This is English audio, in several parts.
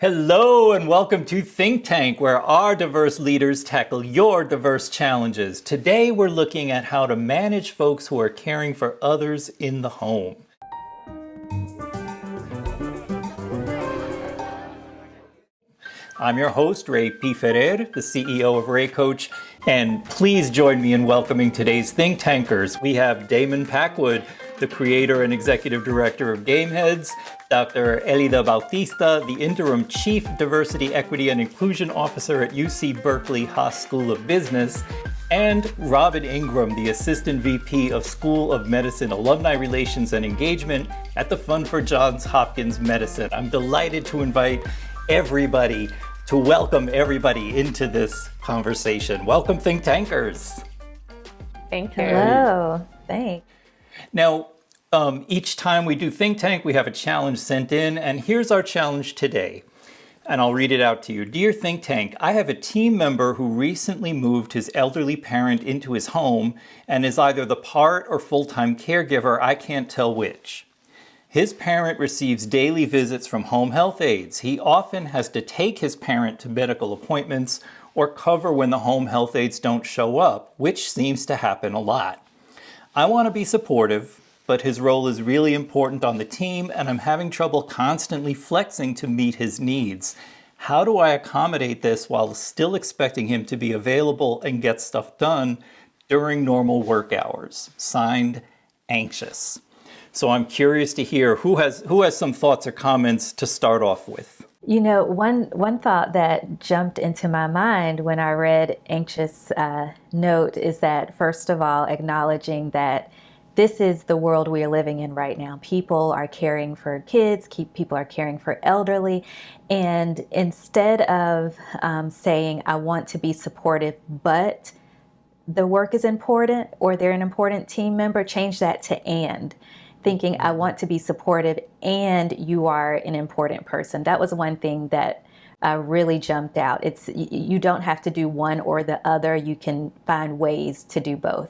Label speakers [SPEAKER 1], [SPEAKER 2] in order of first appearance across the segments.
[SPEAKER 1] Hello and welcome to ThinqTanq, where our diverse leaders tackle your diverse challenges. Today we're looking at how to manage folks who are caring for others in the home. I'm your host, Ray P. Ferrer, the CEO of Ray Coach, and please join me in welcoming today's Think Tankers. We have Damon Packwood, the creator and executive director of Gameheads, Dr. Elida Bautista, the interim chief diversity, equity, and inclusion officer at UC Berkeley Haas School of Business, and Robin Ingram, the assistant VP of School of Medicine Alumni Relations and Engagement at the Fund for Johns Hopkins Medicine. I'm delighted to welcome everybody into this conversation. Welcome, Think Tankers.
[SPEAKER 2] Thank you.
[SPEAKER 3] Hello. Thanks.
[SPEAKER 1] Now, each time we do Think Tank, we have a challenge sent in, and here's our challenge today. And I'll read it out to you. Dear Think Tank, I have a team member who recently moved his elderly parent into his home and is either the part or full-time caregiver. I can't tell which. His parent receives daily visits from home health aides. He often has to take his parent to medical appointments or cover when the home health aides don't show up, which seems to happen a lot. I want to be supportive, but his role is really important on the team, and I'm having trouble constantly flexing to meet his needs. How do I accommodate this while still expecting him to be available and get stuff done during normal work hours? Signed, Anxious. So I'm curious to hear who has some thoughts or comments to start off with.
[SPEAKER 3] You know, one thought that jumped into my mind when I read Anxious note is that, first of all, acknowledging that this is the world we are living in right now. People are caring for kids, people are caring for elderly, and instead of saying, I want to be supportive, but the work is important, or they're an important team member, change that to and. Thinking, I want to be supportive and you are an important person. That was one thing that really jumped out. You don't have to do one or the other. You can find ways to do both.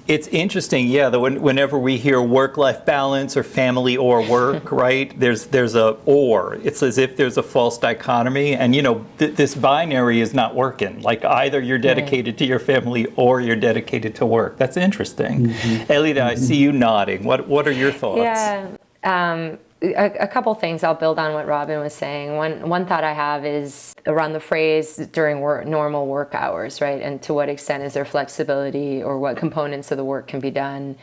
[SPEAKER 1] It's interesting, yeah, that whenever we hear work-life balance or family or work, right, there's a or. It's as if there's a false dichotomy, and this binary is not working. Like either you're dedicated to your family or you're dedicated to work. That's interesting. Mm-hmm. Elida, I see you nodding. What are your thoughts?
[SPEAKER 2] Yeah. A couple things. I'll build on what Robin was saying. One thought I have is around the phrase during normal work hours, right? And to what extent is there flexibility, or what components of the work can be done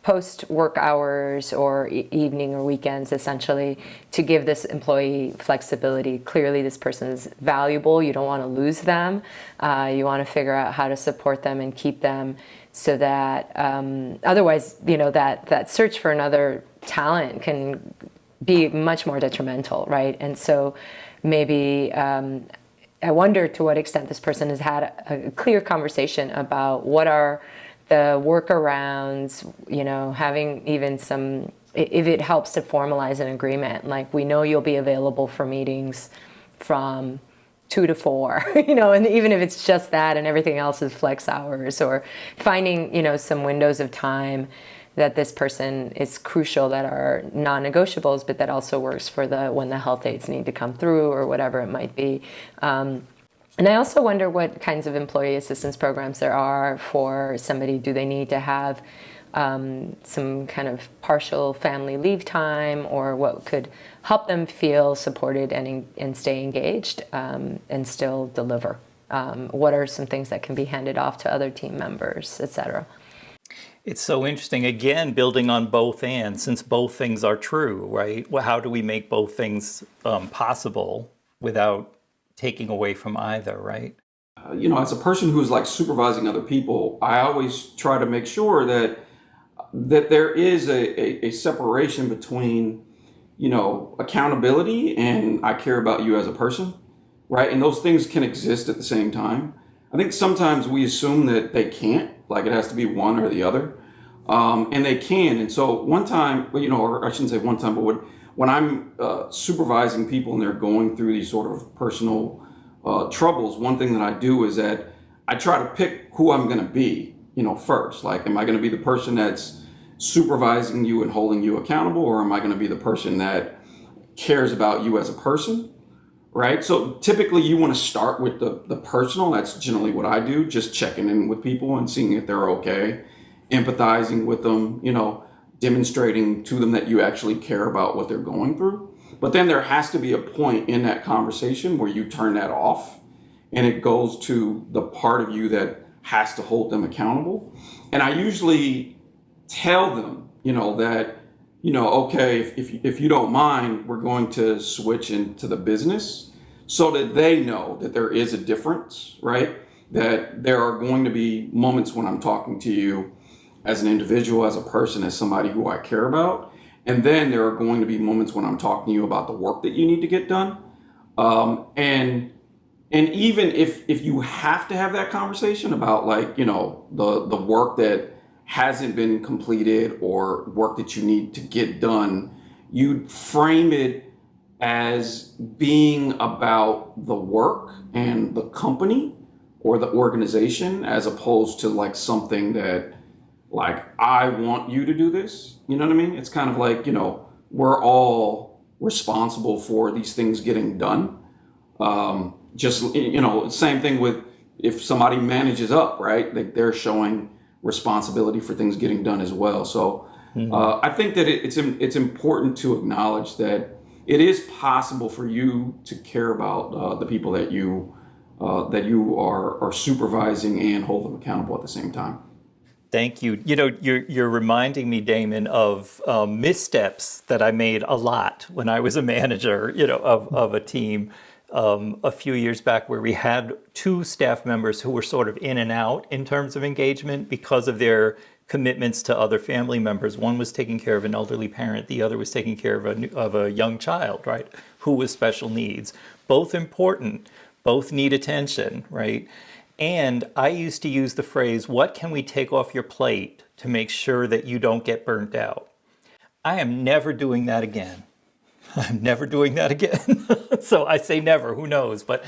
[SPEAKER 2] post work hours or evening or weekends, essentially, to give this employee flexibility. Clearly this person is valuable. You don't want to lose them. You want to figure out how to support them and keep them, so that otherwise, that search for another talent can be much more detrimental, right? And so maybe I wonder to what extent this person has had a clear conversation about what are the workarounds, having even some, if it helps to formalize an agreement, like we know you'll be available for meetings from 2 to 4, and even if it's just that and everything else is flex hours, or finding, some windows of time that this person is crucial, that are non-negotiables, but that also works for when the health aides need to come through, or whatever it might be. And I also wonder what kinds of employee assistance programs there are for somebody. Do they need to have some kind of partial family leave time, or what could help them feel supported and stay engaged and still deliver? What are some things that can be handed off to other team members, et cetera?
[SPEAKER 1] It's so interesting, again, building on both ends, since both things are true, right? Well, how do we make both things possible without taking away from either, right?
[SPEAKER 4] As a person who's like supervising other people, I always try to make sure that there is a separation between, accountability and I care about you as a person, right? And those things can exist at the same time. I think sometimes we assume that they can't, like it has to be one or the other, and they can. And so one time, or I shouldn't say one time, but when I'm supervising people and they're going through these sort of personal troubles, one thing that I do is that I try to pick who I'm going to be, first. Like, am I going to be the person that's supervising you and holding you accountable, or am I going to be the person that cares about you as a person, right? So typically you want to start with the personal. That's generally what I do, just checking in with people and seeing if they're okay, empathizing with them, demonstrating to them that you actually care about what they're going through. But then there has to be a point in that conversation where you turn that off and it goes to the part of you that has to hold them accountable. And I usually tell them, that, okay, if you don't mind, we're going to switch into the business so that they know that there is a difference, right? That there are going to be moments when I'm talking to you as an individual, as a person, as somebody who I care about. And then there are going to be moments when I'm talking to you about the work that you need to get done. And even if you have to have that conversation about the work that hasn't been completed or work that you need to get done, you frame it as being about the work and the company or the organization, as opposed to something that I want you to do this. You know what I mean? It's kind of we're all responsible for these things getting done. Same thing with if somebody manages up, right? They're showing responsibility for things getting done as well. So I think that it's important to acknowledge that it is possible for you to care about the people that you are supervising and hold them accountable at the same time.
[SPEAKER 1] Thank you. You're reminding me, Damon, of missteps that I made a lot when I was a manager, of a team a few years back, where we had two staff members who were sort of in and out in terms of engagement because of their commitments to other family members. One was taking care of an elderly parent. The other was taking care of a young child, right, who was special needs. Both important, both need attention, right? And I used to use the phrase, what can we take off your plate to make sure that you don't get burnt out? I am never doing that again. I'm never doing that again. So I say never, who knows? But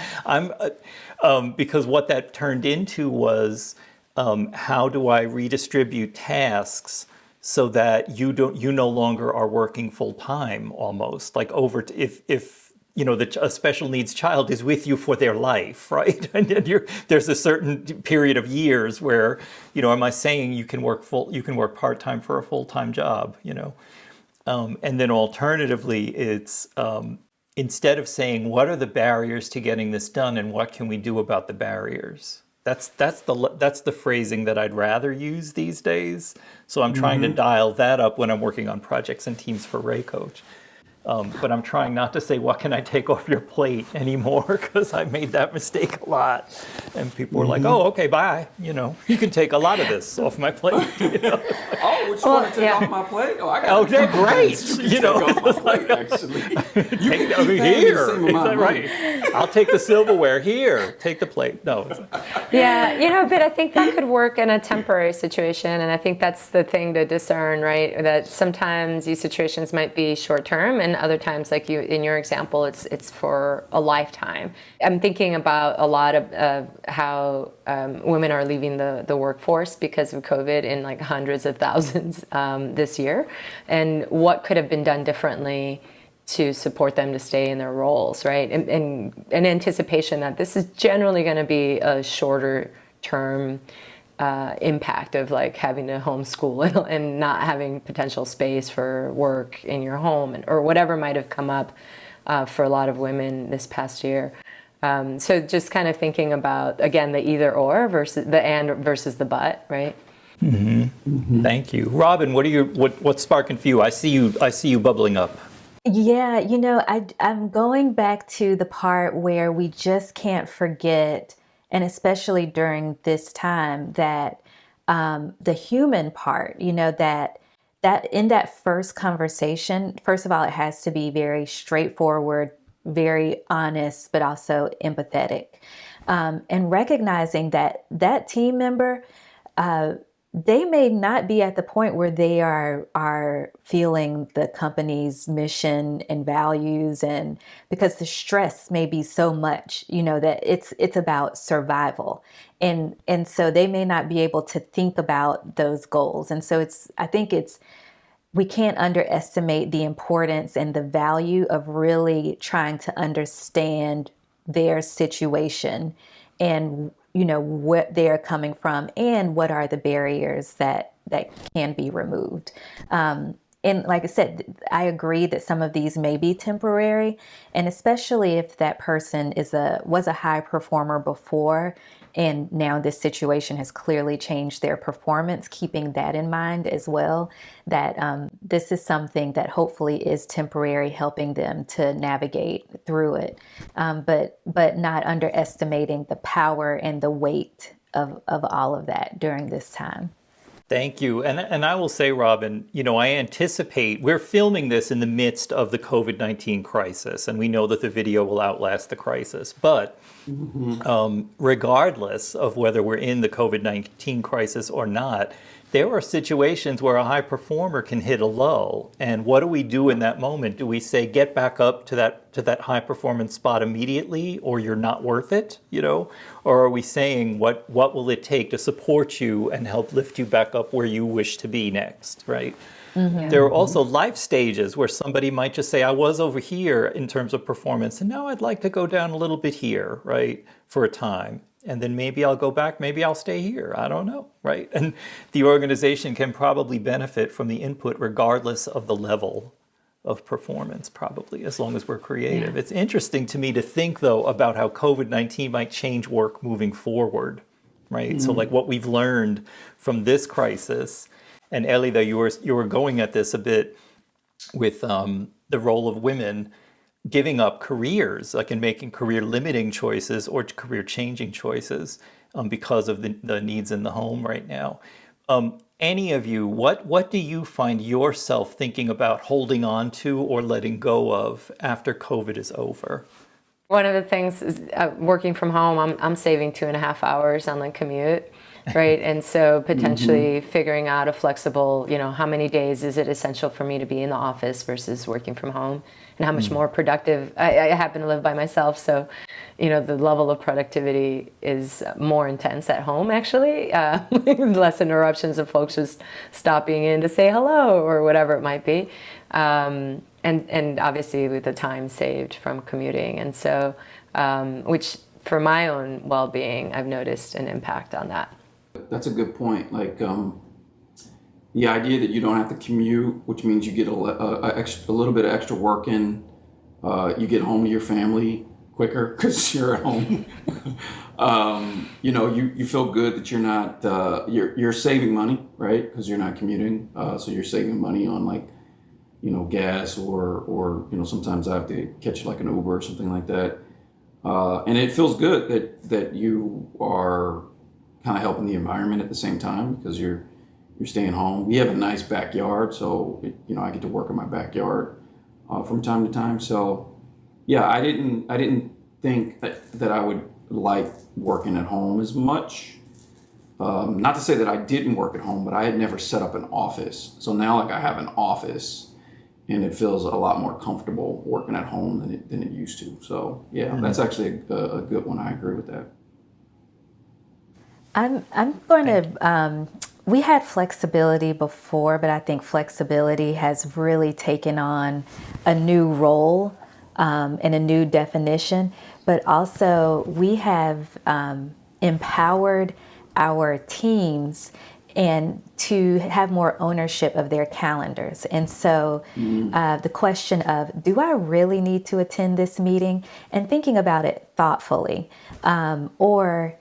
[SPEAKER 1] because what that turned into was, how do I redistribute tasks so that you no longer are working full time, almost if a special needs child is with you for their life, right? And then there's a certain period of years where, am I saying you can work part time for a full time job, And then alternatively, it's instead of saying, what are the barriers to getting this done and what can we do about the barriers? That's the phrasing that I'd rather use these days. So I'm trying to dial that up when I'm working on projects and teams for Ray Coach. But I'm trying not to say, what can I take off your plate anymore? Because I made that mistake a lot. And people were like, oh, okay, bye. You can take a lot of this off my plate.
[SPEAKER 4] Oh, what you want to take off my plate? Oh, I got
[SPEAKER 1] okay, great.
[SPEAKER 4] Take off my plate, actually. You can keep paying
[SPEAKER 1] here.
[SPEAKER 4] the same amount of money.
[SPEAKER 1] Right. I'll take the silverware. Here, take the plate. No.
[SPEAKER 2] Yeah, but I think that could work in a temporary situation. And I think that's the thing to discern, right? That sometimes these situations might be short term, and other times, like you in your example, it's for a lifetime. I'm thinking about a lot of how women are leaving the workforce because of COVID in hundreds of thousands this year, and what could have been done differently to support them to stay in their roles, right? And in anticipation that this is generally going to be a shorter term impact of having to homeschool and not having potential space for work in your home or whatever might have come up for a lot of women this past year. So just kind of thinking about, again, the either or versus the and versus the but, right?
[SPEAKER 1] Mm-hmm. Mm-hmm. Thank you. Robin, what's sparking for you? I see you bubbling up.
[SPEAKER 3] Yeah, I'm going back to the part where we just can't forget, and especially during this time, that the human part, that in that first conversation, first of all, it has to be very straightforward, very honest, but also empathetic, and recognizing that team member, they may not be at the point where they are feeling the company's mission and values, and because the stress may be so much, that it's about survival, and so they may not be able to think about those goals. And so I think it's we can't underestimate the importance and the value of really trying to understand their situation and what they're coming from and what are the barriers that can be removed. And like I said, I agree that some of these may be temporary, and especially if that person was a high performer before, and now this situation has clearly changed their performance, keeping that in mind as well, that this is something that hopefully is temporary, helping them to navigate through it, but not underestimating the power and the weight of all of that during this time.
[SPEAKER 1] Thank you. And I will say, Robin, I anticipate we're filming this in the midst of the COVID-19 crisis, and we know that the video will outlast the crisis. But regardless of whether we're in the COVID-19 crisis or not, there are situations where a high performer can hit a lull. And what do we do in that moment? Do we say, get back up to that high performance spot immediately, or you're not worth it, Or are we saying, what will it take to support you and help lift you back up where you wish to be next, right? Mm-hmm. There are also life stages where somebody might just say, I was over here in terms of performance, and now I'd like to go down a little bit here, right, for a time. And then maybe I'll go back, maybe I'll stay here. I don't know, right? And the organization can probably benefit from the input regardless of the level of performance, probably, as long as we're creative. Yeah. It's interesting to me to think, though, about how COVID-19 might change work moving forward, right? Mm-hmm. So like what we've learned from this crisis, and Elida, you were going at this a bit with the role of women giving up careers, like in making career limiting choices or career changing choices because of the needs in the home right now. Any of you, what do you find yourself thinking about holding on to or letting go of after COVID is over?
[SPEAKER 2] One of the things is working from home, I'm saving 2.5 hours on the commute. Right. And so potentially figuring out a flexible, how many days is it essential for me to be in the office versus working from home, and how much more productive. I happen to live by myself. So, the level of productivity is more intense at home, actually. Less interruptions of folks just stopping in to say hello or whatever it might be. And obviously with the time saved from commuting. And so, which for my own well-being, I've noticed an impact on that.
[SPEAKER 4] That's a good point. Like the idea that you don't have to commute, which means you get a little bit of extra work in. You get home to your family quicker because you're at home. You feel good that you're not you're saving money, right? Because you're not commuting, so you're saving money on gas or sometimes I have to catch like an Uber or something like that, and it feels good that you are kind of helping the environment at the same time because you're staying home. We have a nice backyard, so I get to work in my backyard from time to time. So yeah, I didn't think that I would like working at home as much. Not to say that I didn't work at home, but I had never set up an office. So now I have an office, and it feels a lot more comfortable working at home than it used to. So yeah, that's actually a good one. I agree with that.
[SPEAKER 3] I'm going to, we had flexibility before, but I think flexibility has really taken on a new role and a new definition. But also we have empowered our teams and to have more ownership of their calendars. And so the question of, do I really need to attend this meeting? And thinking about it thoughtfully, or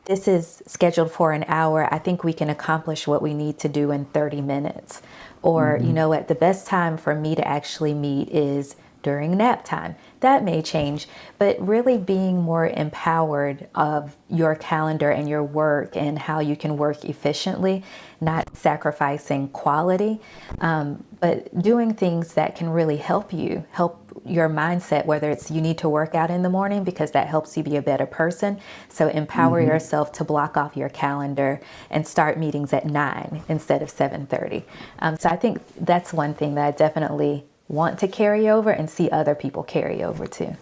[SPEAKER 3] this is scheduled for an hour. I think we can accomplish what we need to do in 30 minutes. Or, the best time for me to actually meet is during nap time. That may change, but really being more empowered of your calendar and your work and how you can work efficiently, not sacrificing quality, but doing things that can really help your mindset, whether it's you need to work out in the morning because that helps you be a better person. So empower yourself to block off your calendar and start meetings at 9 instead of 7:30. So I think that's one thing that I definitely want to carry over and see other people carry over too.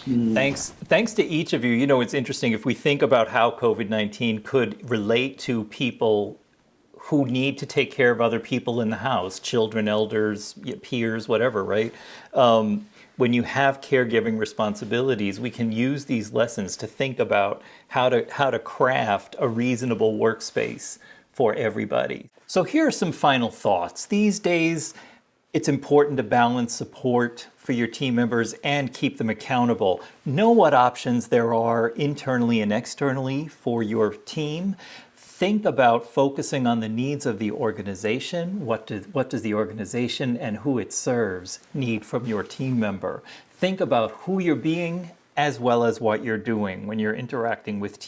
[SPEAKER 1] Thanks to each of you. It's interesting if we think about how COVID-19 could relate to people who need to take care of other people in the house, children, elders, peers, whatever, right? When you have caregiving responsibilities, we can use these lessons to think about how to craft a reasonable workspace for everybody. So here are some final thoughts. These days, it's important to balance support for your team members and keep them accountable. Know what options there are internally and externally for your team. Think about focusing on the needs of the organization. What does the organization and who it serves need from your team member? Think about who you're being as well as what you're doing when you're interacting with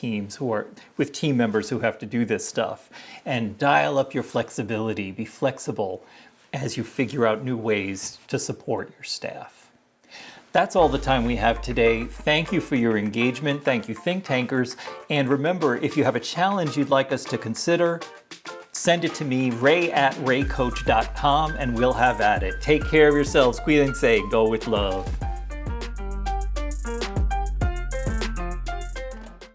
[SPEAKER 1] with team members who have to do this stuff. And dial up your flexibility. Be flexible as you figure out new ways to support your staff. That's all the time we have today. Thank you for your engagement. Thank you, Think Tankers. And remember, if you have a challenge you'd like us to consider, send it to me, ray@raycoach.com, and we'll have at it. Take care of yourselves. Cuídense. Go with love.